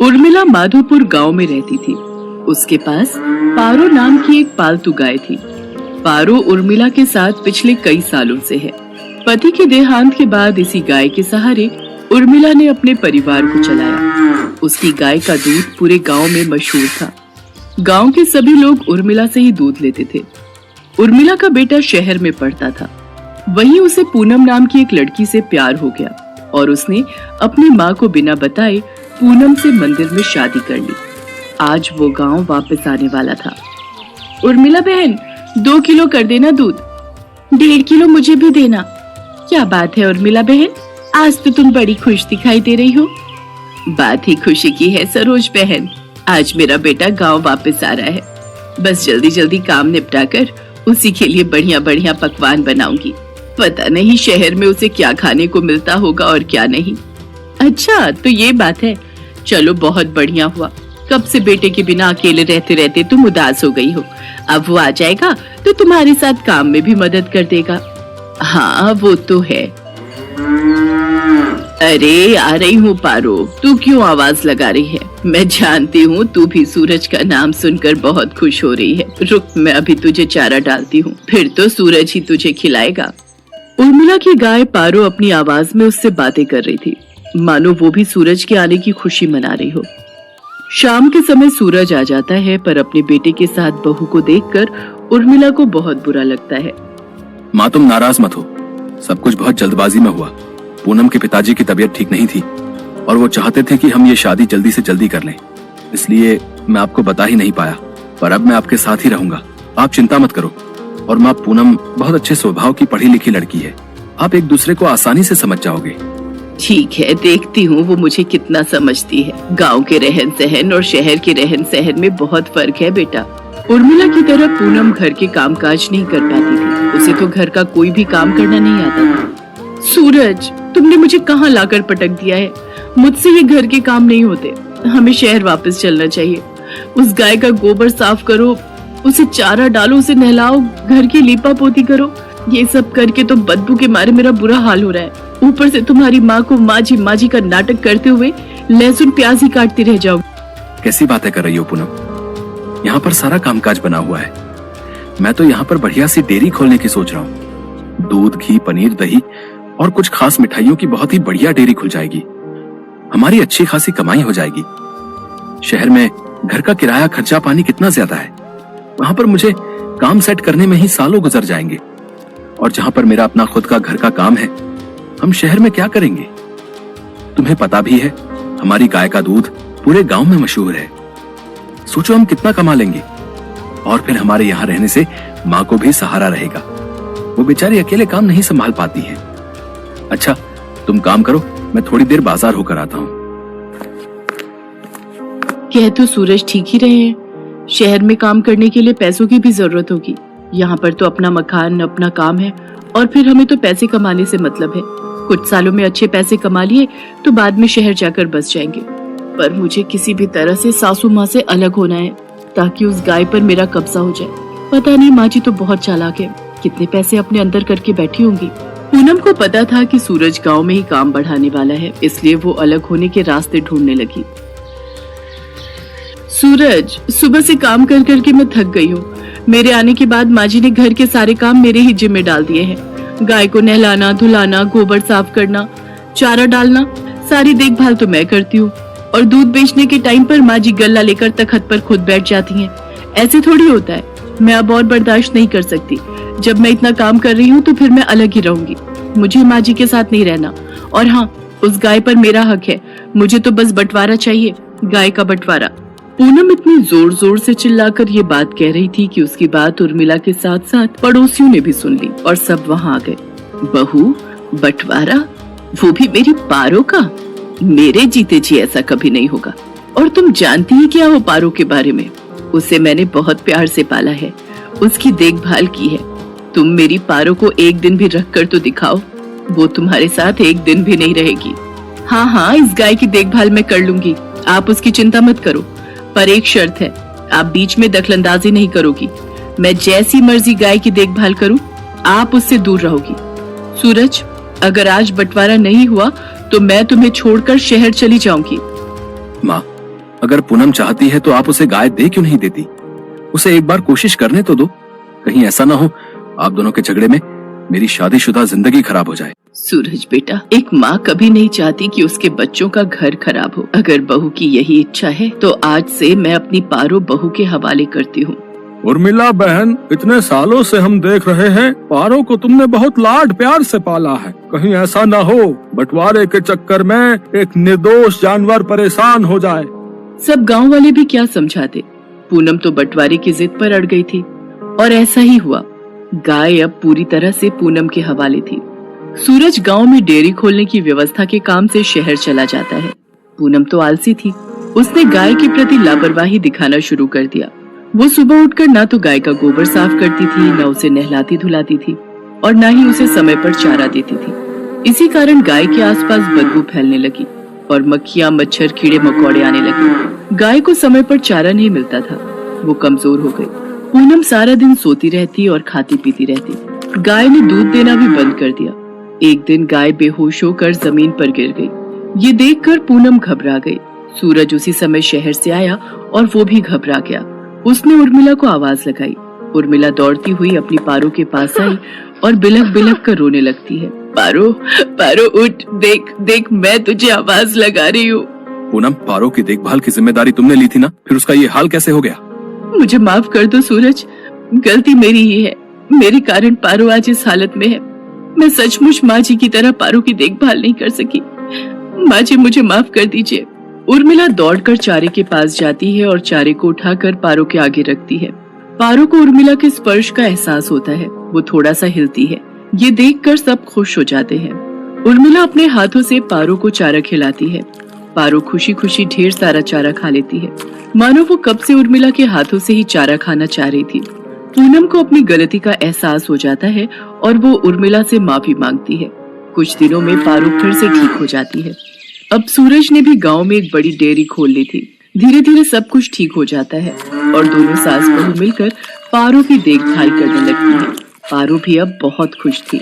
उर्मिला माधोपुर गांव में रहती थी। उसके पास पारो नाम की एक पालतू गाय थी। पारो उर्मिला के साथ पिछले कई सालों से है। पति के देहांत के बाद इसी गाय के सहारे उर्मिला ने अपने परिवार को चलाया। उसकी गाय का दूध पूरे गांव में मशहूर था। गांव के सभी लोग उर्मिला से ही दूध लेते थे। उर्मिला का बेटा शहर में पढ़ता था। वहीं उसे पूनम नाम की एक लड़की से प्यार हो गया और उसने अपनी माँ को बिना बताए पूनम से मंदिर में शादी कर ली। आज वो गांव वापस आने वाला था। उर्मिला बहन, 2 किलो कर देना दूध। 1.5 किलो मुझे भी देना। क्या बात है उर्मिला बहन, आज तो तुम बड़ी खुश दिखाई दे रही हो। बात ही खुशी की है सरोज बहन, आज मेरा बेटा गांव वापस आ रहा है। बस जल्दी जल्दी काम निपटा कर उसी के लिए बढ़िया बढ़िया पकवान बनाऊंगी। पता नहीं शहर में उसे क्या खाने को मिलता होगा और क्या नहीं। अच्छा तो ये बात है, चलो बहुत बढ़िया हुआ। कब से बेटे के बिना अकेले रहते रहते तुम उदास हो गई हो। अब वो आ जाएगा तो तुम्हारे साथ काम में भी मदद कर देगा। हाँ वो तो है। अरे आ रही हूँ पारो, तू क्यों आवाज लगा रही है? मैं जानती हूँ तू भी सूरज का नाम सुनकर बहुत खुश हो रही है। रुक, मैं अभी तुझे चारा डालती हूँ, फिर तो सूरज ही तुझे खिलाएगा। उर्मिला की गाय पारो अपनी आवाज में उससे बातें कर रही थी, मानो वो भी सूरज के आने की खुशी मना रही हो। शाम के समय सूरज आ जाता है, पर अपने बेटे के साथ बहू को देखकर उर्मिला को बहुत बुरा लगता है। माँ तुम नाराज मत हो, सब कुछ बहुत जल्दबाजी में हुआ। पूनम के पिताजी की तबीयत ठीक नहीं थी और वो चाहते थे कि हम ये शादी जल्दी से जल्दी कर लें, इसलिए मैं आपको बता ही नहीं पाया। पर अब मैं आपके साथ ही रहूंगा, आप चिंता मत करो। और माँ पूनम बहुत अच्छे स्वभाव की पढ़ी लिखी लड़की है, आप एक दूसरे को आसानी से समझ जाओगे। ठीक है, देखती हूँ वो मुझे कितना समझती है। गांव के रहन सहन और शहर के रहन सहन में बहुत फर्क है बेटा। उर्मिला की तरह पूनम घर के कामकाज नहीं कर पाती थी। उसे तो घर का कोई भी काम करना नहीं आता था। सूरज, तुमने मुझे कहाँ लाकर पटक दिया है? मुझसे ये घर के काम नहीं होते। हमें शहर वापस चलना चाहिए। उस गाय का गोबर साफ करो, उसे चारा डालो, उसे नहलाओ, घर की लीपा पोती करो। ये सब करके तो बदबू के मारे मेरा बुरा हाल हो रहा है। ऊपर से तुम्हारी माँ को माँ जी का नाटक करते हुए लहसुन प्याज ही काटती रह जाओ। कैसी बातें कर रही हो पूनम? यहाँ पर सारा कामकाज बना हुआ है। मैं तो यहाँ पर बढ़िया सी डेयरी खोलने की सोच रहा हूँ। दूध, घी, पनीर, दही और कुछ खास मिठाइयों की बहुत ही बढ़िया डेयरी खुल जाएगी। हमारी अच्छी खासी कमाई हो जाएगी। शहर में घर का किराया, खर्चा पानी कितना ज्यादा है। वहां पर मुझे काम सेट करने में ही सालों गुजर जाएंगे। और जहां पर मेरा अपना खुद का घर का काम है, हम शहर में क्या करेंगे? तुम्हें पता भी है हमारी गाय का दूध पूरे गांव में मशहूर है। सोचो हम कितना कमा लेंगे। और फिर हमारे यहाँ रहने से माँ को भी सहारा रहेगा। वो बेचारी अकेले काम नहीं संभाल पाती है। अच्छा तुम काम करो, मैं थोड़ी देर बाजार होकर आता हूँ। कह तो सूरज ठीक ही रहे हैं। शहर में काम करने के लिए पैसों की भी जरूरत होगी। यहाँ पर तो अपना मकान, अपना काम है और फिर हमें तो पैसे कमाने से मतलब है। कुछ सालों में अच्छे पैसे कमा लिए तो बाद में शहर जाकर बस जाएंगे। पर मुझे किसी भी तरह से सासू माँ से अलग होना है ताकि उस गाय पर मेरा कब्जा हो जाए। पता नहीं, माँ जी तो बहुत चालाक है, कितने पैसे अपने अंदर करके बैठी होंगी। पूनम को पता था कि सूरज गांव में ही काम बढ़ाने वाला है, इसलिए वो अलग होने के रास्ते ढूंढने लगी। सूरज, सुबह से काम कर करके मैं थक गई हूँ। मेरे आने के बाद माँ जी ने घर के सारे काम मेरे ही जिम्मे डाल दिए हैं। गाय को नहलाना, धुलाना, गोबर साफ करना, चारा डालना, सारी देखभाल तो मैं करती हूँ। और दूध बेचने के टाइम पर माँ जी गल्ला लेकर तखत पर खुद बैठ जाती हैं। ऐसे थोड़ी होता है। मैं अब और बर्दाश्त नहीं कर सकती। जब मैं इतना काम कर रही हूँ तो फिर मैं अलग ही रहूंगी। मुझे माँ जी के साथ नहीं रहना। और हाँ, उस गाय पर मेरा हक है। मुझे तो बस बंटवारा चाहिए, गाय का बंटवारा। पूनम इतनी जोर जोर से चिल्लाकर ये बात कह रही थी कि उसकी बात उर्मिला के साथ साथ पड़ोसियों ने भी सुन ली और सब वहाँ आ गए। बहू, बंटवारा? वो भी मेरी पारो का? मेरे जीते जी ऐसा कभी नहीं होगा। और तुम जानती ही क्या हो पारो के बारे में? उसे मैंने बहुत प्यार से पाला है, उसकी देखभाल की है। तुम मेरी पारो को एक दिन भी रख कर तो दिखाओ, वो तुम्हारे साथ एक दिन भी नहीं रहेगी। हाँ हाँ, इस गाय की देखभाल मैं कर लूंगी, आप उसकी चिंता मत करो। पर एक शर्त है, आप बीच में दखलंदाजी नहीं करोगी। मैं जैसी मर्जी गाय की देखभाल करूं, आप उससे दूर रहोगी। सूरज, अगर आज बंटवारा नहीं हुआ तो मैं तुम्हें छोड़कर शहर चली जाऊंगी। माँ, अगर पूनम चाहती है तो आप उसे गाय दे क्यों नहीं देती? उसे एक बार कोशिश करने तो दो। कहीं ऐसा ना हो आप दोनों के झगड़े में मेरी शादीशुदा जिंदगी खराब हो जाए। सूरज बेटा, एक माँ कभी नहीं चाहती कि उसके बच्चों का घर खराब हो। अगर बहू की यही इच्छा है तो आज से मैं अपनी पारो बहू के हवाले करती हूँ। उर्मिला बहन, इतने सालों से हम देख रहे हैं पारो को तुमने बहुत लाड प्यार से पाला है। कहीं ऐसा ना हो बंटवारे के चक्कर में एक निर्दोष जानवर परेशान हो जाए। सब गांव वाले भी क्या समझाते। पूनम तो बंटवारे की जिद पर अड़ गई थी और ऐसा ही हुआ। गाय अब पूरी तरह से पूनम के हवाले थी। सूरज गांव में डेयरी खोलने की व्यवस्था के काम से शहर चला जाता है। पूनम तो आलसी थी। उसने गाय के प्रति लापरवाही दिखाना शुरू कर दिया। वो सुबह उठकर ना तो गाय का गोबर साफ करती थी, न उसे नहलाती धुलाती थी और न ही उसे समय पर चारा देती थी। इसी कारण गाय के आसपास बदबू फैलने लगी और मक्खियां, मच्छर, कीड़े मकोड़े आने लगे। गाय को समय पर चारा नहीं मिलता था। वो कमजोर हो गई। पूनम सारा दिन सोती रहती और खाती पीती रहती। गाय ने दूध देना भी बंद कर दिया। एक दिन गाय बेहोश होकर जमीन पर गिर गई। ये देखकर पूनम घबरा गई। सूरज उसी समय शहर से आया और वो भी घबरा गया। उसने उर्मिला को आवाज लगाई। उर्मिला दौड़ती हुई अपनी पारो के पास आई और बिलख बिलख कर रोने लगती है। पारो, पारो उठ, देख देख, मैं तुझे आवाज लगा रही हूँ। पूनम, पारो की देखभाल की जिम्मेदारी तुमने ली थी ना, फिर उसका ये हाल कैसे हो गया? मुझे माफ कर दो सूरज, गलती मेरी ही है। मेरे कारण पारो आज इस हालत में है। मैं सचमुच माँ जी की तरह पारो की देखभाल नहीं कर सकी। माँ जी, मुझे माफ कर दीजिए। उर्मिला दौड़कर चारे के पास जाती है और चारे को उठाकर पारो के आगे रखती है। पारो को उर्मिला के स्पर्श का एहसास होता है। वो थोड़ा सा हिलती है। ये देखकर सब खुश हो जाते हैं। उर्मिला अपने हाथों से पारो को चारा खिलाती है। पारो खुशी खुशी ढेर सारा चारा खा लेती है, मानो वो कब से उर्मिला के हाथों से ही चारा खाना चाह रही थी। पूनम को अपनी गलती का एहसास हो जाता है और वो उर्मिला से माफी मांगती है। कुछ दिनों में पारो फिर से ठीक हो जाती है। अब सूरज ने भी गांव में एक बड़ी डेयरी खोल ली थी। धीरे धीरे सब कुछ ठीक हो जाता है और दोनों सास बहू मिलकर पारो की देखभाल करने लगती है। पारो भी अब बहुत खुश थी।